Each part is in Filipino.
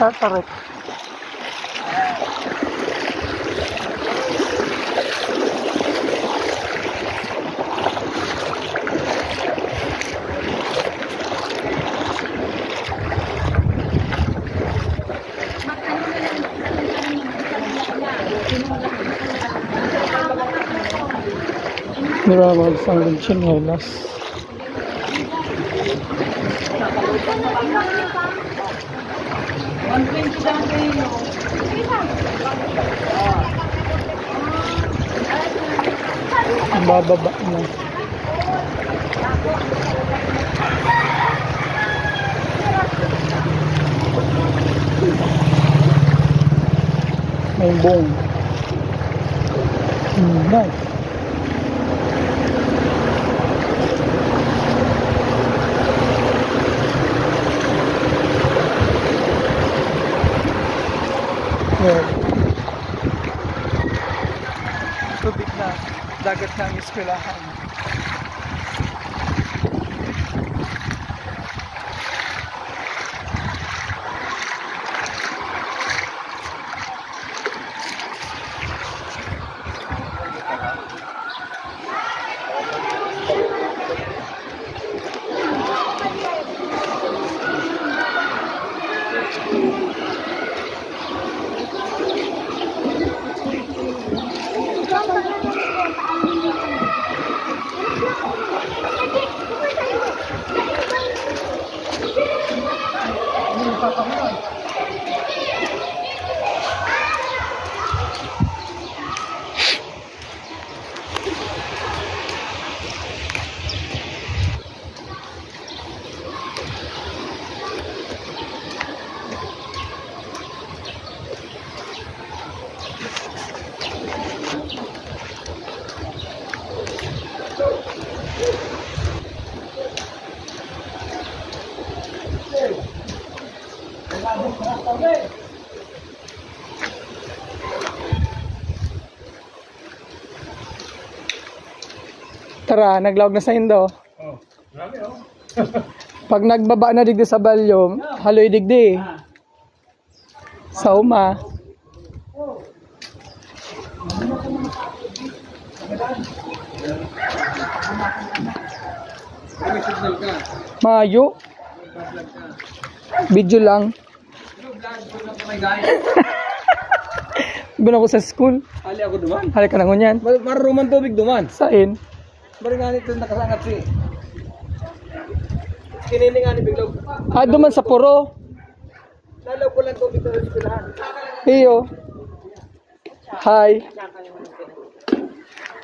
Tatarik. Mira, magsang chinelas. Bababa na. May bong. Nice. Yeah. Tubig na dagat ng eskwelahan. Tara, naglawag na sa Indo. Oh, grabe oh. Pag nagbaba na digdi sa balyo, haloy digdi. Sa uma. Mayo. Video lang. Guna ko sa school. Ali ako duman. Hali ka na ngunyan. Maruman tubig duman. Sain? Bari nga nito nakasangat si. Kinini nga ni Biglog. Ah, duman sa puro. Lalaw ko lang tubig sa eskwelahan. Iyo. Hi.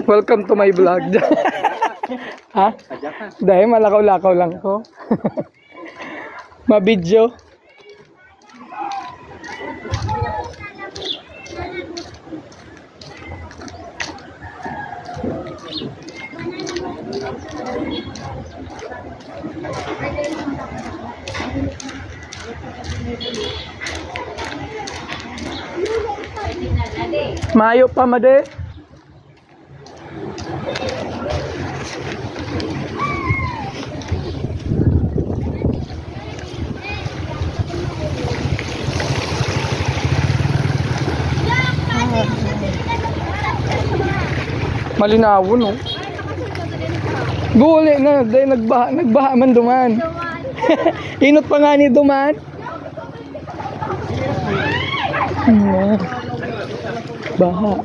Welcome to my vlog. Ha? Dahil malakaw-lakaw lang ko. Mabidyo. Mayo pa made. Malinawon no. Guli na dahil nagbaha man duman. Inot pa nga ni duman. Baha.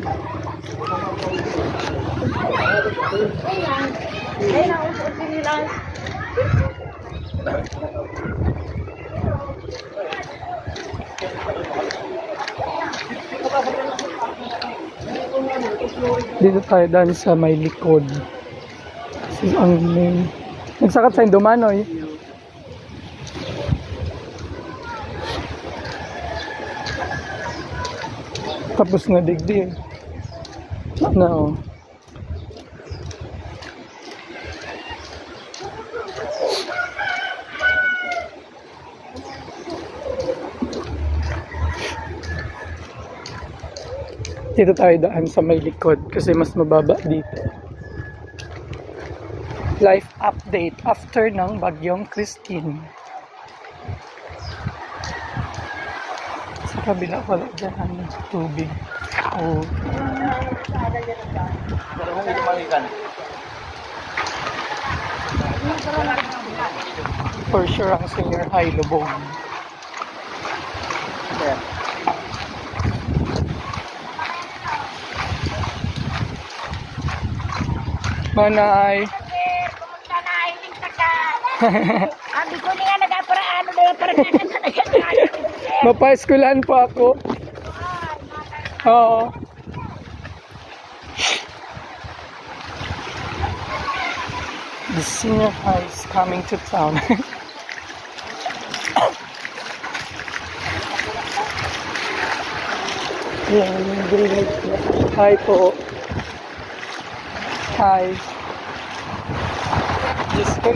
Dito tayo dahil sa may likod. Ang nagsakat sa Indomanoy. Tapos na digdi. Na oh. Dito tayo daan sa may likod kasi mas mababa dito. Life update after ng bagyong Christine. Sa kabila wala dyan ang tubig. Oh. For sure ang senior high lubog. Manay. Pumunta na ay Abi ko niya nag-aparaan na para Mapa-eskwelahan po ako. Oo. The senior high is coming to town. Hi po. Hi. Diyos ko,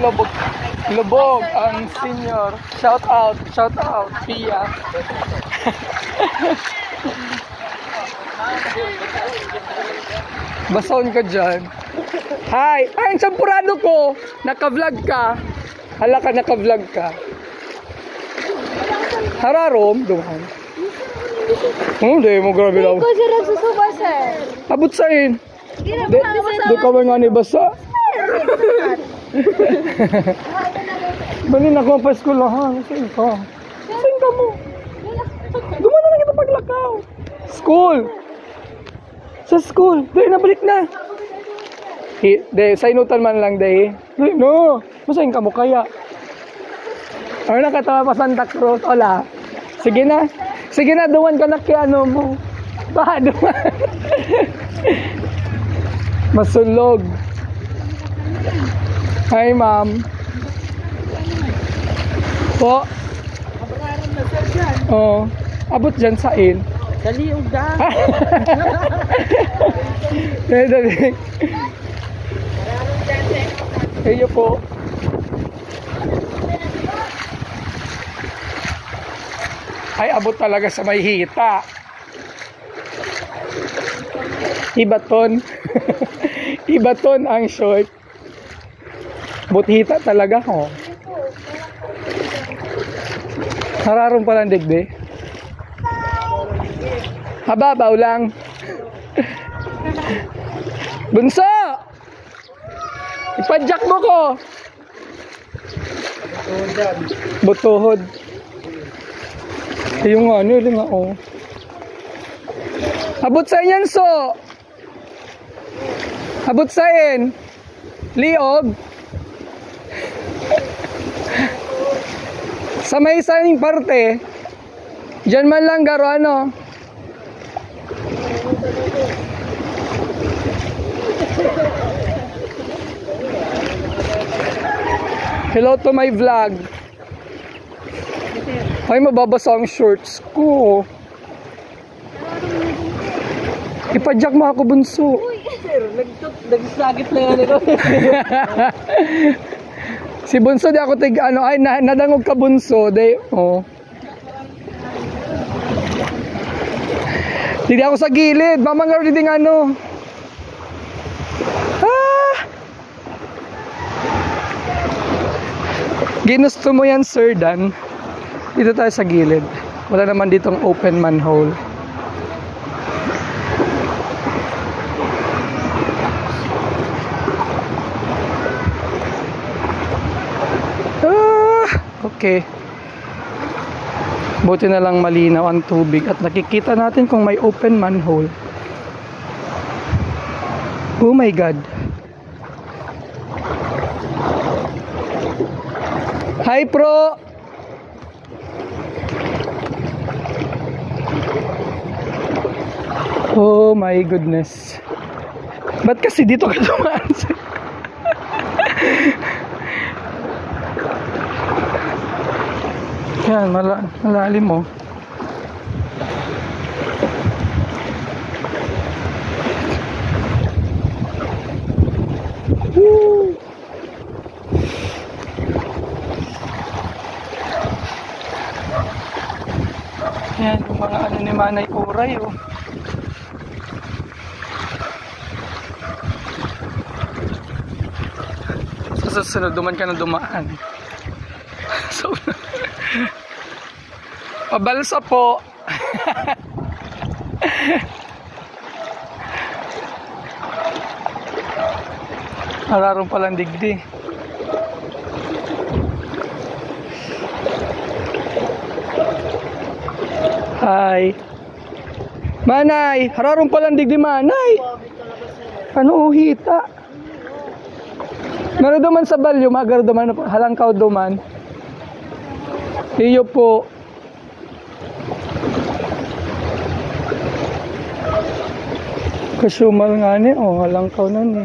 lubog ang senior. Shout out, Pia. Basaon ka dyan. Hi! Ay, ang sampurado ko! Naka-vlog ka. Hala ka, naka-vlog ka. Hararom, duman. Hindi mo grabe lang. Ikaw siya nagsusuba, sir. Abot sa'in. Di ka ba nga ni basa? Banin ako pa eskulahan. Saan ka? Saan ka mo? Gumana lang kita paglakaw. School. Sa school. Dahil nabalik na. Dahil sa inutan man lang dahil. No. Masayin ka mo kaya. Ano na katawa pa Santa Cruz? Wala. Sige na. Sige na, duwan ka na kaya ano mo. Baka duwan. Masulog. Hi, ma'am. Po. Oh, abot dyan sa in. Dali yung daan. Dali. Kayo po. Ay, abot talaga sa may hita. Ibaton. Ibaton ang short. Buthita talaga ho. Hararong palang digdi. Hababaw lang. Bunso! Ipadyak mo ko. Butuhod. Yung ano, yung nga oh. Abot sa inyan so. Abot sa in. Liog. Sa may isang parte. Diyan man lang garo ano. Hello to my vlog. Ay, mababasa ang shorts ko. Ipadyak mo ako, bunso. Sir, nagsagit na yan ito. Si bunso di ako ano, ay nadangog ka bunso, day. Oh. Hindi ako sa gilid, mamangaro din ano. Ah! Ginusto mo yan, Sir Dan. Dito tayo sa gilid. Wala naman ditong open manhole. Okay. Buti na lang malinaw ang tubig at nakikita natin kung may open manhole. Oh my God. Hi, Pro! Oh my goodness. Ba't kasi dito ka dumaan? Yan, malalim mo. Woo! Yan, yung mga ano ni Manay Uray, oh. susunod, duman ka na dumaan. So, pabalsa po. Hararong palang digdi. Hi. Manay, hararong palang digdi manay. Ano hita? Meron duman sa balyo, magar duman, halangkaw duman. Iyo po. Kasumal nga ni, oh, halangkaw na ni.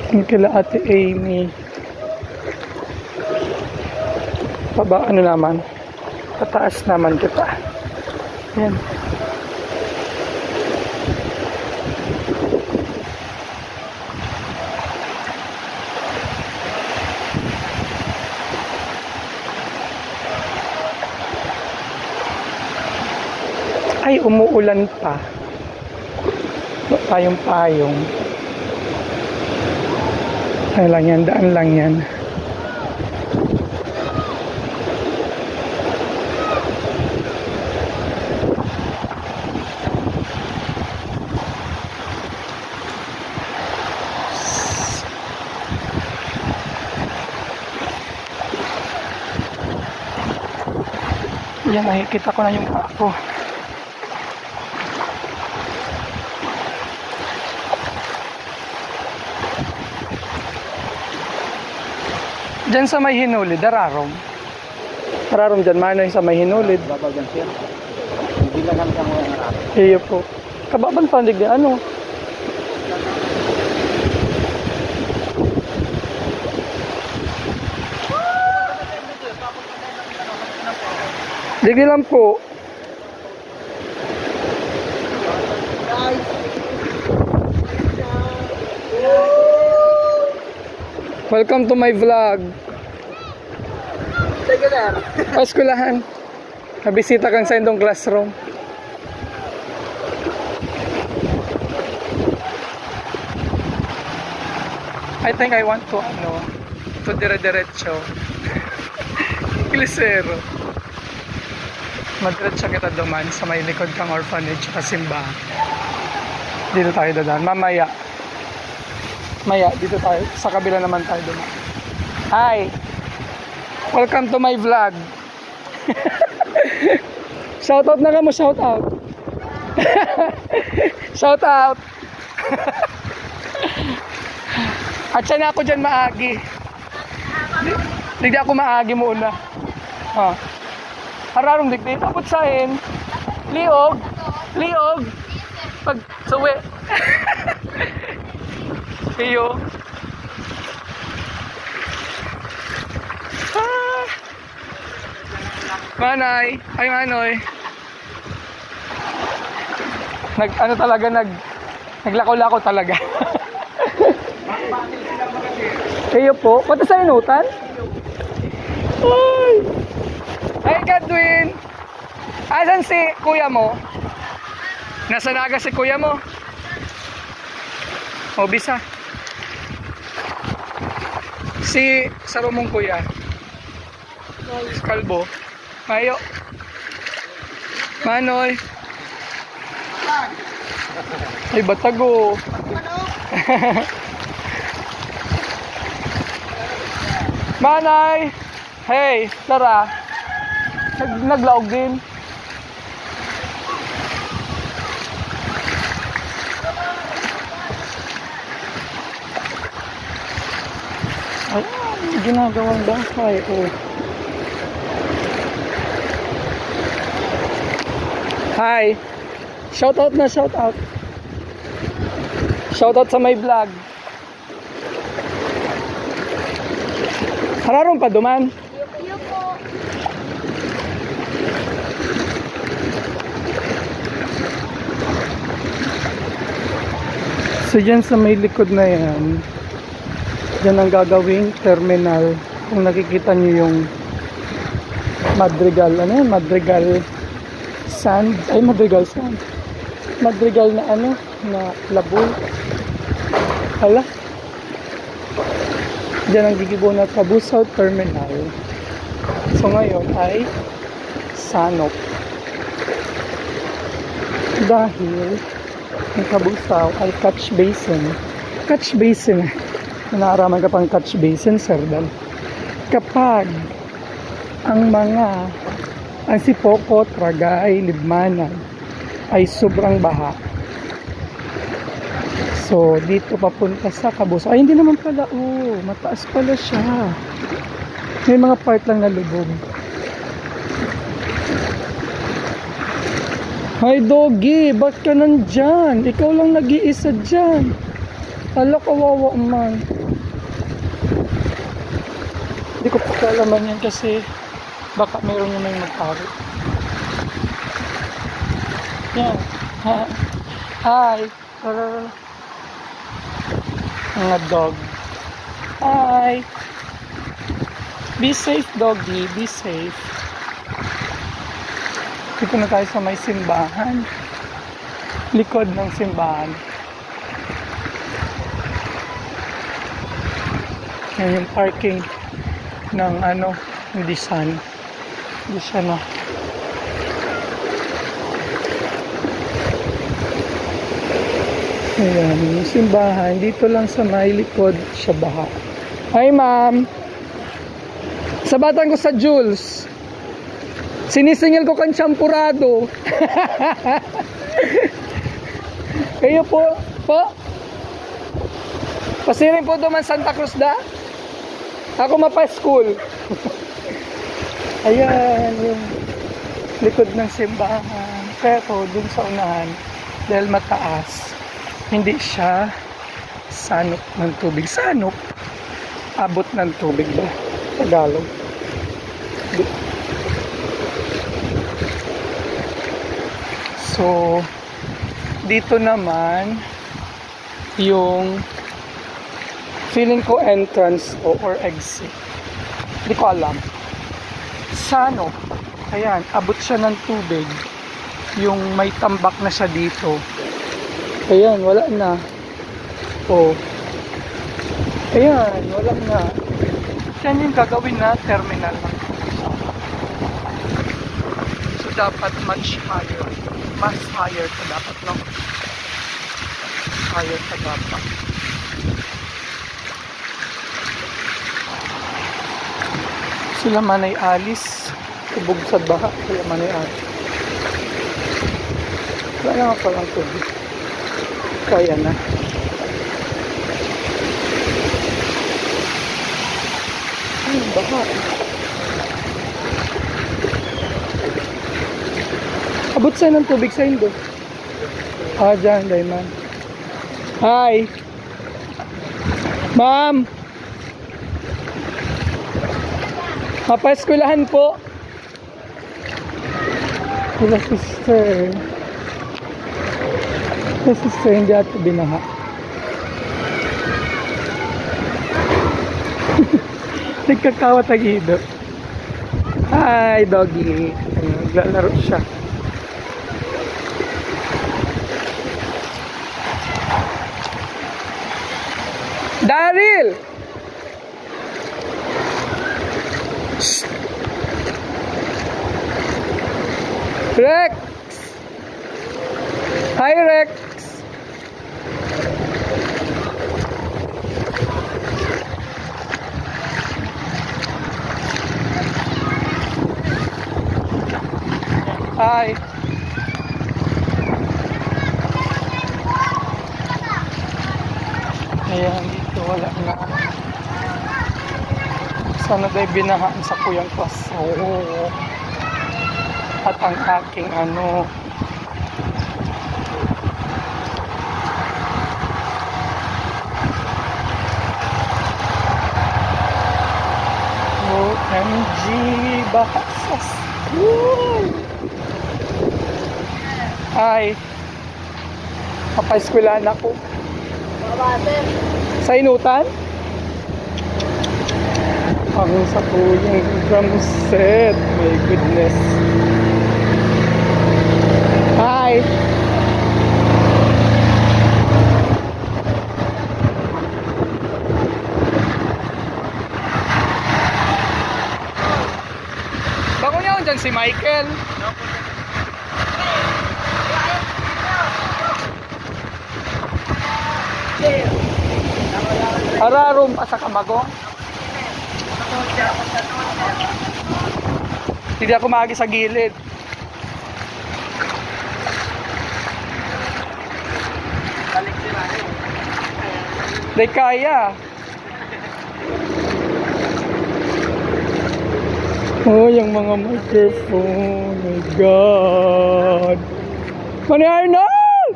Yung kila Ate Amy. Ano naman? Pataas naman kita. Yan. Ay, umuulan pa. Payong-payong. Ay lang yan, daan lang yan. Yan, nakikita ko na yung paa ko. Diyan sa may hinulid, dararong. Dararong dyan, mano yung sa may hinulid. Babal dyan siya. Hindi lang kami kang mga harap. Iyo po. Kababan pandig di ano? Digdi lang po. Welcome to my vlog. Teka lang. Paskulahan. Nabisita kang sa indong classroom. I think I want to dire-diretso. Glisero. Madiretso kita duman sa may likod kang orphanage o simbahan. Dito tayo dadaan. Mamaya. Dito tayo. Sa kabila naman tayo duman. Hi! Welcome to my vlog. Shoutout na ka mo, shoutout. Shoutout. At siya na ako dyan maagi. Digdi ako maagi muna. Hararong digdi. Tapos sahin. Liog. Pag suwi. Iyo. Manay. Ay manoy. Naglakaw-lakaw talaga. Kayo po? Pati sa inutan? Ay! Ay, Godwin! Asan si kuya mo? Nasa naga si kuya mo? O, bisa. Si sarumong kuya. Si Kalbo. Ayo. Manoy. Ay, batago. Manay! Hey, Lara. Naglaog din. Ay, ginagawang bahay. Oh. Hi. Shoutout na, shoutout. Shoutout sa my vlog. Hararong pa duman. So dyan sa may likod na yan, dyan ang gagawing terminal. Kung nakikita nyo yung Madrigal, Madrigal Sand, Madrigal Sand, Madrigal na na laboy. Hala. Diyan ang gigibo na Cabusao Terminal. So ngayon ay Sanok. Dahil ang Cabusao ay catch basin. Catch basin. Naaraman ka pang catch basin, Serdal. Kapag ang Sipokot, Ragay, Libmanan ay sobrang baha. So, dito papunta sa Cabusao. Ay, hindi naman pala. Oh, mataas pala siya. May mga part lang na lubog. Hi, Doggy. Ba't ka nandyan? Ikaw lang nag-iisa dyan. Hala, kawawa man. Hindi ko pakalaman yan kasi baka mayroon yung may magparo. Yan. Hi. Mga dog. Hi. Be safe, Doggy. Be safe. Dito na tayo sa may simbahan. Likod ng simbahan. Yan yung parking ng hindi siya na. Ayan, yung simbahan dito lang sa may likod siya baha. Hi ma'am, sabatan ko sa Jules, sinisingil ko kang champurado. Kayo po pasiring po duman Santa Cruz da. Ako mapa-school. Ayan, yung likod ng simbahan. Pero dun sa unahan, dahil mataas, hindi siya sanok ng tubig. Sanok, abot ng tubig ba? Tagalog. So, dito naman, yung feeling ko entrance or exit. Hindi ko alam. Sanok. Ayan, abot siya ng tubig. Yung may tambak na siya dito. Ayan, wala na. Oh. Ayan, wala na. Yan yung gagawin na terminal. So, dapat much higher. Mas higher ka dapat, no? Higher ka dapat. Sila man ay alis, tubog sa baha, sila man ay alis. Wala nga palang tubig. Kaya na. Ay, baha. Abot sa'yo ng tubig sa Indo. Ah, dyan, Dayman. Hi! Ma'am! Mapa-eskwelahan po. Sila sister. Sila sister, hindi ato binaha. Nagkakawat ag-ido. Hi, doggy. Naglalaro siya. Daryl! Rex! Hi, Rex! Hi! Ayan, dito wala na. Sana dahil binahaan sa kuyang paso. At ang aking OMG, baha sa school. Hi. Mapa-eskwelahan ako. Sa inutan? Ang sa kuyang drum set. My goodness. Hi. dyan si Michael. Ararom pa sa Kamagong. Hindi ako maagi sa gilid. Di kaya. Oh, yung mga microphone. Oh my God. Manny Arnold!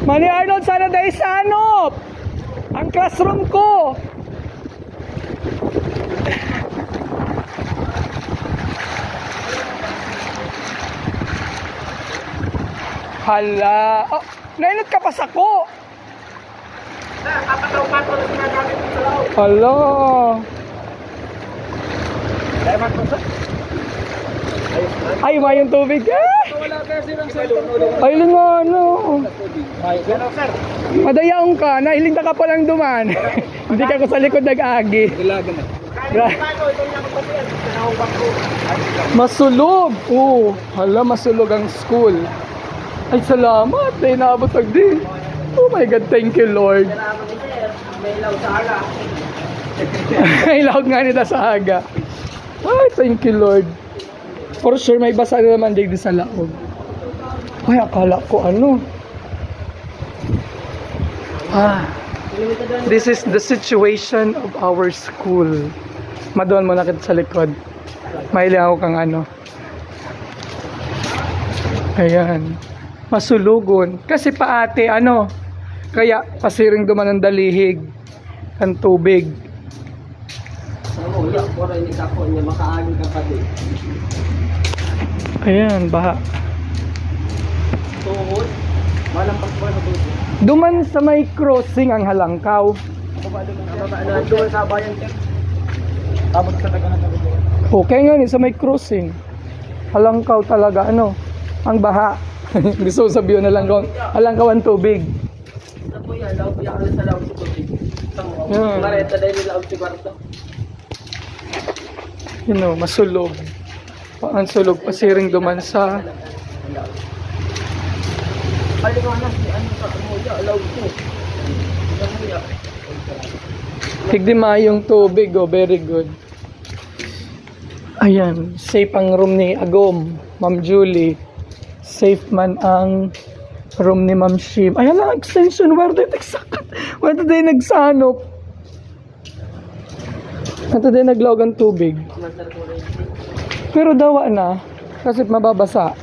Manny Arnold, sana dahil sa ano? Ang classroom ko. Hala. Oh, nainot ka pa sa ko. Hala. Ay, may yung tubig. Ay, lang ano. Madayaong ka. Nahiling na ka palang duman. Hindi ka ko sa likod nag-agi. Masulog. Oh, hala, masulog ang school. Ay, salamat. Ay, naabot din. Oh my God, thank you, Lord. May ilaw sa aga. May ilaw nga nila sa aga. Ay, thank you, Lord. For sure, may basa na naman din sa laog. Ay, akala ko ano. This is the situation of our school. Maduan mo na kita sa likod. Mahiling ako kang ano. Ayan. Masulugon. Kasi paate, ano, kaya pasiring duman ng dalihig ang tubig. Ayan, baha. Tuhod. Malampas ba na tubig? Duman sa may crossing ang Halangkaw. Duman sa bayan. Abot sa taga na tubig. Okay nga ni sa may crossing. Halangkaw talaga, ano, ang baha. Gusto sabihin na lang Halangkaw ang tubig. Ito po yan, laog yan sa laog sa tubig. Yeah. Mareta dahil laog sa kwarto. You know, masulog. Ang sulog, pasiring duman sa Paliwanag, ano sa kamuya, laog po. Kamuya. higdi mayong tubig, oh, very good. Ayan, safe ang room ni Agom, Ma'am Julie. Safe man ang room ni Ma'am Shim. Ayan lang, extension, where did exact? Where did they nagsanop? Where did naglog ang tubig? Pero dawa na, kasi mababasa.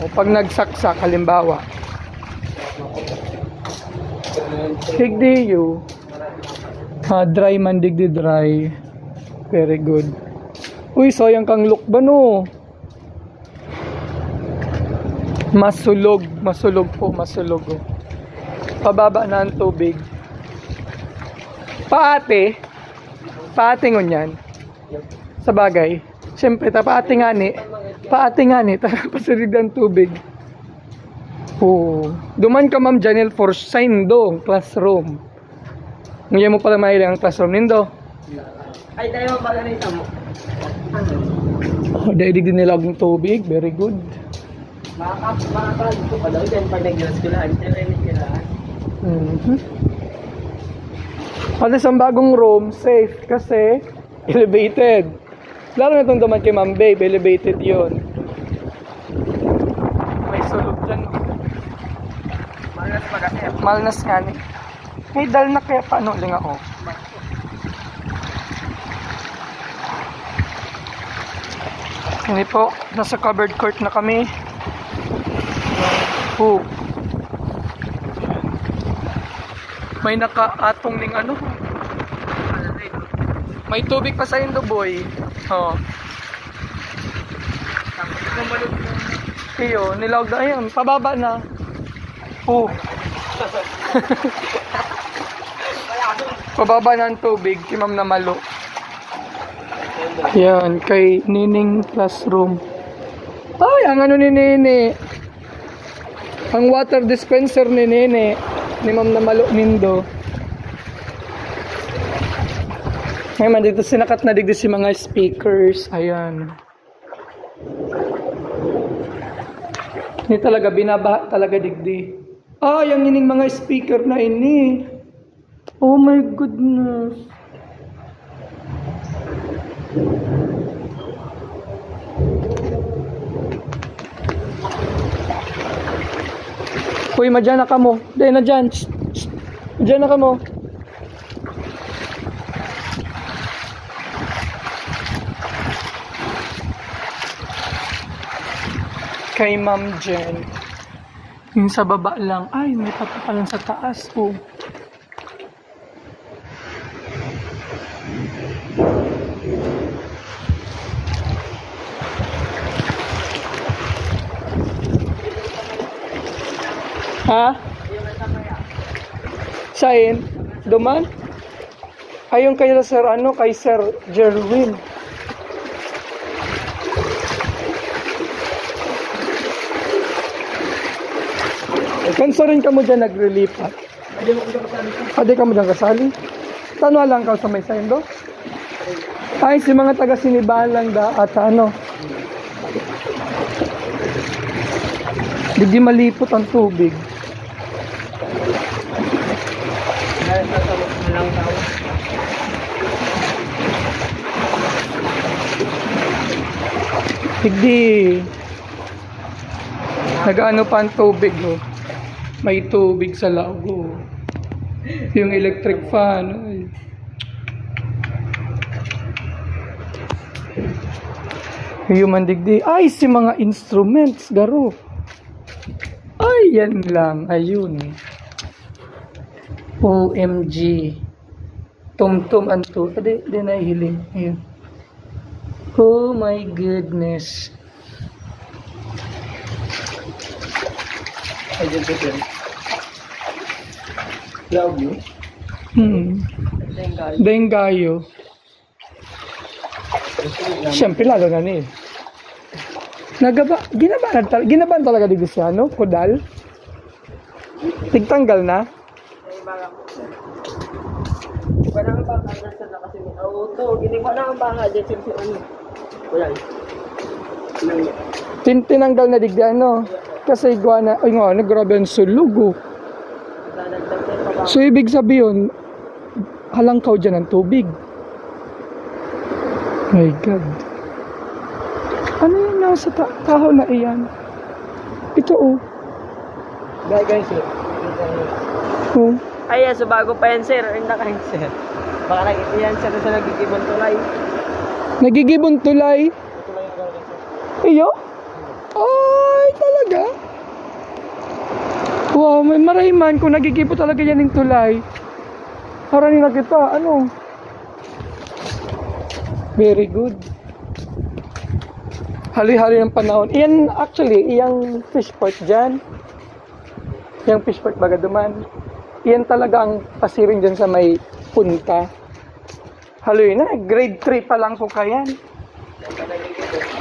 O pag nagsaksak, halimbawa. Higdi you. Dry man digdi dry. Very good. Uy, sayang kang look ba no? Masulog po, masulog. Oh. Pababa na ang tubig. Paate ngunyan. Sa bagay. Siyempre, paate nga ni, pasirig ang tubig. Oh. Duman ka Ma'am Janelle for sign do, classroom. Ngayon mo pala mahilang ang classroom nindo. Ay, tayo pala nito mo. Oh, daigdig din nila ang tubig. Very good. Makakapag ko pala dyan pag nag-graskulahan. Alis ang bagong room, safe kasi elevated. Lalo na itong duman kay Ma'am Babe, elevated yun. May sulog dyan. Malnas pag-akit. Malnas nga ni. May dal na kaya paano lang ako. Hindi po, nasa covered court na kami. May nakaatong ning ano. May tubig pa sa indo boy. Oh. Iyo, nilawag na ayun, pababa na. Pababa na ang tubig, kay Ma'am na Malo. Yan, kay Nining classroom. Ay, ang ano ni Nini. Ang water dispenser ni Nene, ni Ma'am na Malo Mindo. Ngayon, dito sinakat na digdi si mga speakers. Ayan. Ini talaga, binabaha talaga digdi. Yung ining mga speaker na ini. Oh my goodness. Uy, madyan na ka mo. Dahil na dyan. Madyan na ka mo. Kay Ma'am Jen. Yung sa baba lang. Ay, may patapalan sa taas. Oh. Ha? Sain? Duman? Ayun kay Sir kay Sir Jerwin. Kansa rin ka mo dyan nagrelipat? Adi ka mo dyan kasali? Tanwa lang ka sa may sain do? Ay, si mga taga Sinibahan lang da at Hindi malipot ang tubig. Hindi. Nag-ano pa ang tubig, oh. May tubig sa laog, oh. Yung electric fan, ay. Human digdi. Ay, si mga instruments, garo. Ay, yan lang. Ayun. OMG. Tum-tum anto. Di nahihiling. Ayun. Oh my goodness. Ayun po din. Laog yun? Dengayo. Siyempre lalo na ni. Ginaban talaga dito siya, no? Kodal. Tigtanggal na. Wala ang baka nasa na kasi auto. Wala ang baka dyan si ano. Wala. Tinanggal na digdi ano. Kasi iguana, ay nga, grabe ang sulog, oh. So ibig sabihin, halangkaw dyan ng tubig. My God. Ano yung nasa kahon na iyan? Ito, oh. Guys, sir. Oh. Ay, so bago pa yan, sir. Hindi na kayo, sir. Baka yan, sir, sa nagigibon tulay. Nagigibon tulay? Tulay ang gawin, sir. Iyo? Ay, talaga? Wow, may marayman kung nagigibo talaga yan ng tulay. Harani na kita, ano? Very good. Hali-hali ng panahon. Iyan, actually, iyang fish port dyan. Iyang fish port baga duman. Iyan talaga ang pasiring dyan sa may punta. Haloy na, grade 3 pa lang po kayan.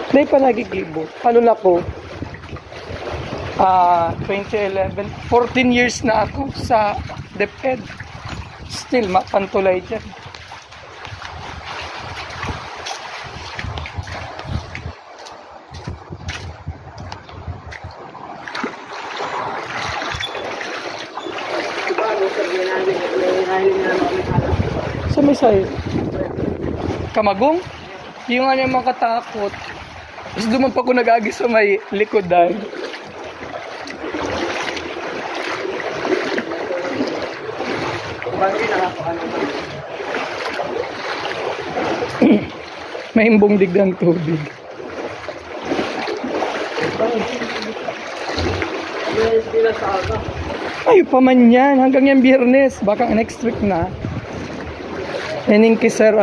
Hindi pa nagigibo. Ano na ko? 2011. 14 years na ako sa DepEd. Still, mapantulay dyan. Sa may side. Kamagong? Yung ano yung makatakot. Tapos duman pa ko nag-agi sa may likodan. May imbong digdang tubig. Ay, pa man yan. Hanggang yan Biyernes. Baka next week na. Ening kay Sir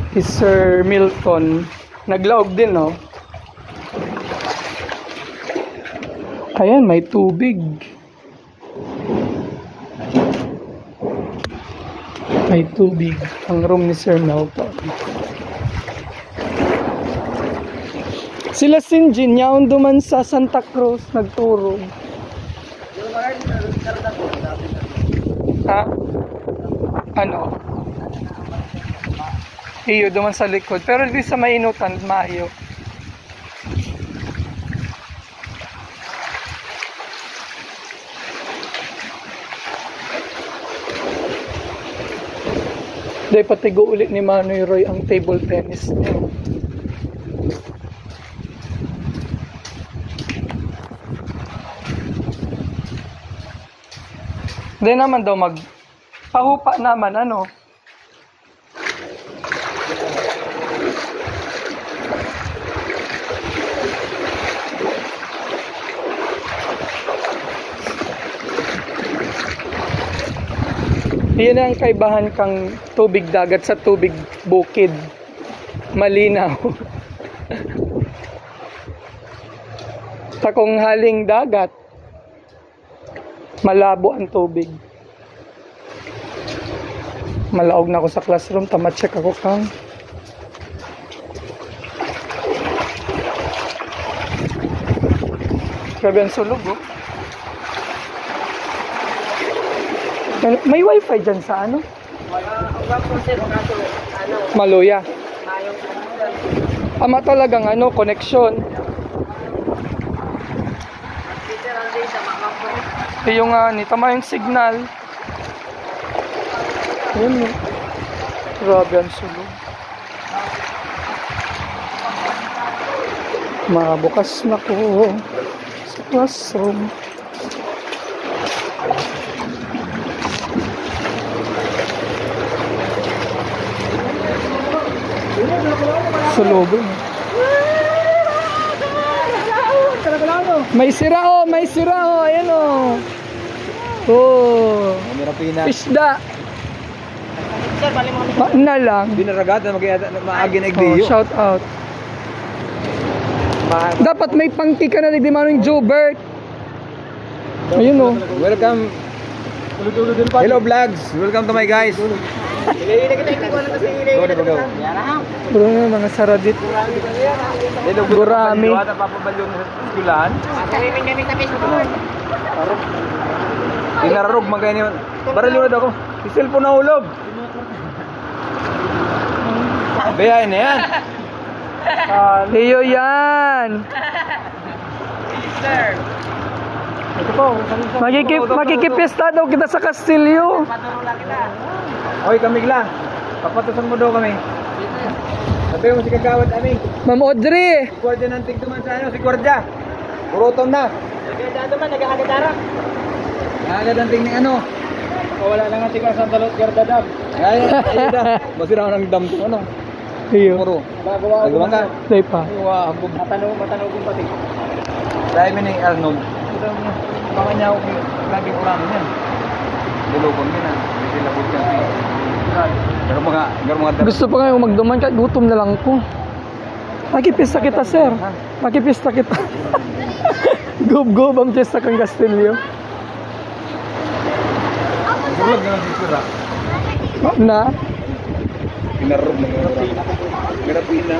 kay Sir Milton. Naglaog din, no? Ayan, may tubig. May tubig. Ang room ni Sir Milton. Sila Sinjin, yaon duman sa Santa Cruz, nagturog. Ha? Ano? Iyo, duman sa likod. Pero di sa mainutan, maayo. Dahil patigo ulit ni Manoy Roy ang table tennis niya. Dahil naman daw pahupa naman, ano? Yan ang kaibahan kang tubig dagat sa tubig bukid. Malinaw. Sa kung haling dagat, malabo ang tubig. Malaog na ako sa classroom, tama-check ako kang. Grabe ang sulog, oh. May wifi dyan sa ano? Maluya. Ama talagang ano, connection. Yung tama yung signal. Ayun yun. Grabe ang sulog. Mabukas na ko sa classroom. Sulubin. May sira oh, may sira oh, ayan oh. Oh. Isda. Na lang. Binaragatan maagi na Oh, igdiyo. shout out. Dapat may pangki ka na di manong Jobert. Ayun oh. Welcome. Hello vlogs. Welcome to my guys. Bro na mga saradit. Gurami. Tinararog magkaya niyo. Baril yun ako. Si cellphone na hulog. Bayain na yan. Leo yan. Makikipista daw kita sa Kastilyo. Oy, kami lang. Papatusan mo daw kami. Sabi mo si Kagawad Aming. Ma'am Audrey. Si Guardia ng tigduman sa ano, si Guardia. Purotom na. Nagkakadaman, nagkakadarak. Nagkakadanting ni ano. Wala na nga tingnan sa dalot gardadam. Ay, da. Masira ako ng dam to ano. Iyo. Puro. Nagawa Nagawa ka. Day pa. Wow, Matanaw kong pati. dahil may ni Arnold. Baka niya ako lagi kurang yan. Dulubon yun ah. Hindi sila budyan. Pero mga Gusto pa ngayon magduman kahit gutom na lang ko. Makipista kita, sir. Makipista kita. Gob-gob ang pista kang Castillo. Bulag na lang si Sura. Na? Pinarog na nga orang. Mirapina.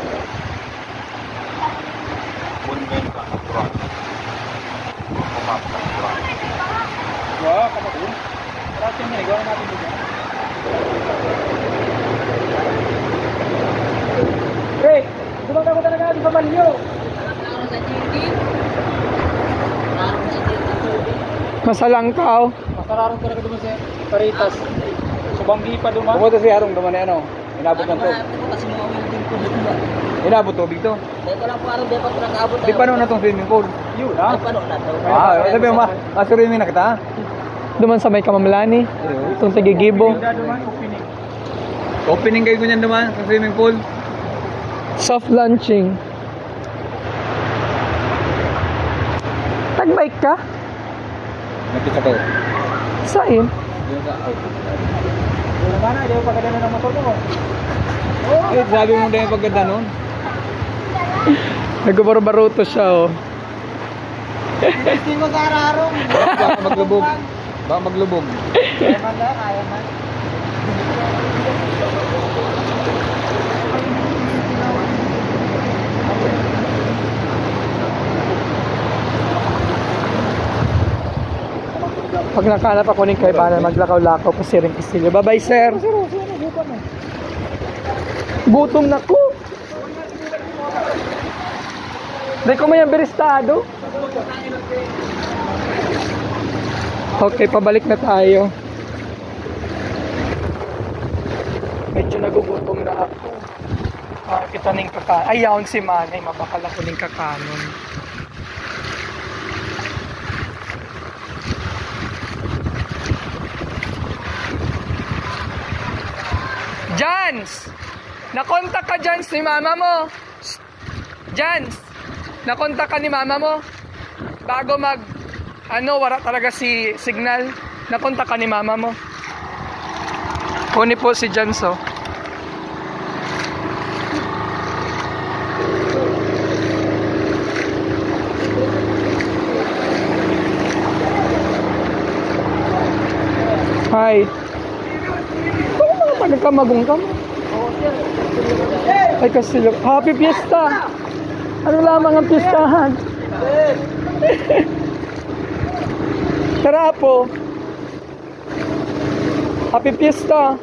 Wah, kamu tuh. Ratin nih, gua natin dito. Hey, dumang ako talaga di sa Balyo. Masalangkaw. Masararong talaga duman sa Paritas. Subanggi pa duman. Pumunta si Harong naman ano. Inabot ng to. Inabot tubig to. Dito lang po araw di pa ko nag-abot. Di pa na itong swimming pool. Yun ha. Paano na to? Sabi mo swimming na kita. Duman sa may Kamamlani. Itong Tagigibo. Duman opening. Opening kayo ganyan naman sa swimming pool. Soft launching. Tag-bike ka? Nakita ko. Saan? Yung sa out. Wala ba na, di ba pagkadala ng motor mo? Eh, sabi mo na yung pagkanda nun. Nagbabaruto siya oh. Hindi mo sa ararong. Baka maglubog. Baka maglubog. Kaya man lang, kaya man. Pag nakalap ako ng kaibanan, maglakaw-lakaw pa si Ring. Bye-bye, sir. Gutom na ko. Hindi ko may beristado. Okay, pabalik na tayo. Medyo nagugutom na ako. Kita ning kakanon. Ayaw si Manay, mabakal ako ning kakanon. Jans! Nakontak ka, Jans, ni mama mo. Jans! Nakontak ka ni mama mo. Bago wala talaga si signal. Nakontak ka ni mama mo. Kuni po si Jans, oh. Hi. Nagkamagong ka mo. Ay kasi, happy fiesta. Ano lamang ang fiestahan? Tara po. Happy fiesta.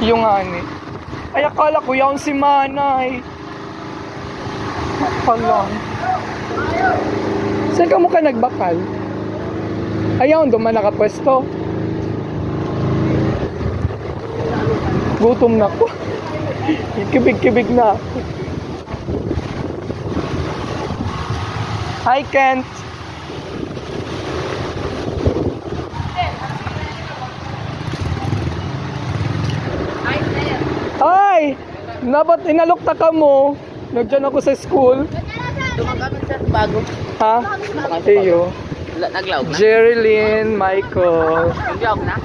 Yung ani. Ay akala ko yaon si Manay. Pala. Saan ka mo ka nagbakal? Ayaw, doon man nakapwesto. Gutom na ko. Kibig-kibig na ako. Hi, Kent. Hi! Nabat inalokta ka mo. Nagdiyan ako sa school. Tumagamit sa bago. Ha? Iyo. Naglaog na? Jerilyn, Michael. Naglaog na?